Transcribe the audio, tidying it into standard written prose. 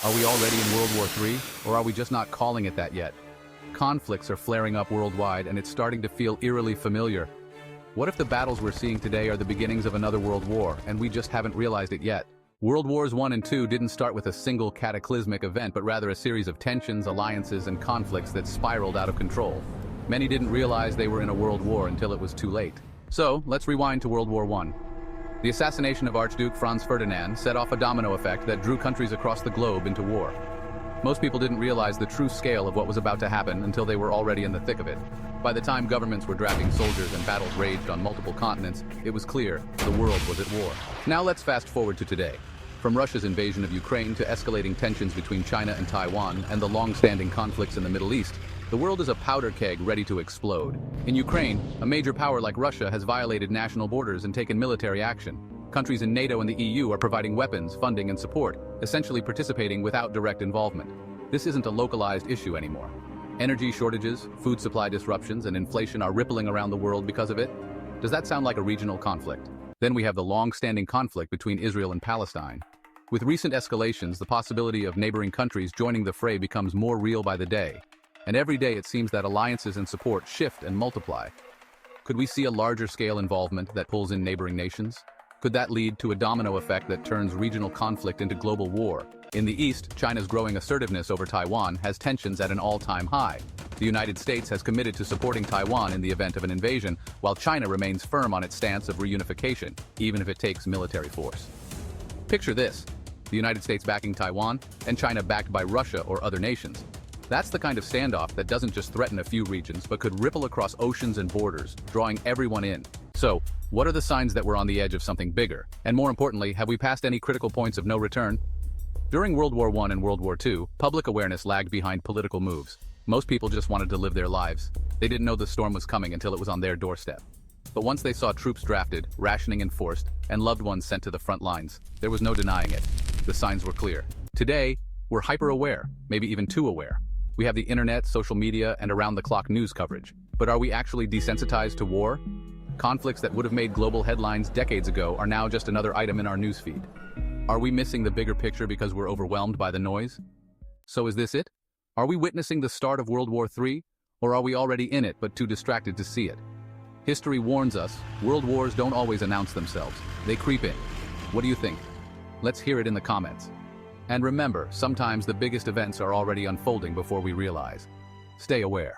Are we already in World War III, or are we just not calling it that yet? Conflicts are flaring up worldwide, and it's starting to feel eerily familiar. What if the battles we're seeing today are the beginnings of another world war, and we just haven't realized it yet? World Wars I and II didn't start with a single cataclysmic event, but rather a series of tensions, alliances, and conflicts that spiraled out of control. Many didn't realize they were in a world war until it was too late. So, let's rewind to World War I. The assassination of Archduke Franz Ferdinand set off a domino effect that drew countries across the globe into war. Most people didn't realize the true scale of what was about to happen until they were already in the thick of it. By the time governments were drafting soldiers and battles raged on multiple continents, it was clear the world was at war. Now let's fast forward to today. From Russia's invasion of Ukraine to escalating tensions between China and Taiwan and the long-standing conflicts in the Middle East, the world is a powder keg ready to explode. In Ukraine, a major power like Russia has violated national borders and taken military action. Countries in NATO and the EU are providing weapons, funding, and support, essentially participating without direct involvement. This isn't a localized issue anymore. Energy shortages, food supply disruptions, and inflation are rippling around the world because of it. Does that sound like a regional conflict? Then we have the long-standing conflict between Israel and Palestine. With recent escalations, the possibility of neighboring countries joining the fray becomes more real by the day. And every day it seems that alliances and support shift and multiply. Could we see a larger-scale involvement that pulls in neighboring nations? Could that lead to a domino effect that turns regional conflict into global war? In the East, China's growing assertiveness over Taiwan has tensions at an all-time high. The United States has committed to supporting Taiwan in the event of an invasion, while China remains firm on its stance of reunification, even if it takes military force. Picture this: the United States backing Taiwan, and China backed by Russia or other nations. That's the kind of standoff that doesn't just threaten a few regions, but could ripple across oceans and borders, drawing everyone in. So, what are the signs that we're on the edge of something bigger? And more importantly, have we passed any critical points of no return? During World War I and World War II, public awareness lagged behind political moves. Most people just wanted to live their lives. They didn't know the storm was coming until it was on their doorstep. But once they saw troops drafted, rationing enforced, and loved ones sent to the front lines, there was no denying it. The signs were clear. Today, we're hyper-aware, maybe even too aware. We have the internet, social media, and around-the-clock news coverage. But are we actually desensitized to war? Conflicts that would have made global headlines decades ago are now just another item in our newsfeed. Are we missing the bigger picture because we're overwhelmed by the noise? So is this it? Are we witnessing the start of World War III? Or are we already in it but too distracted to see it? History warns us, world wars don't always announce themselves. They creep in. What do you think? Let's hear it in the comments. And remember, sometimes the biggest events are already unfolding before we realize. Stay aware.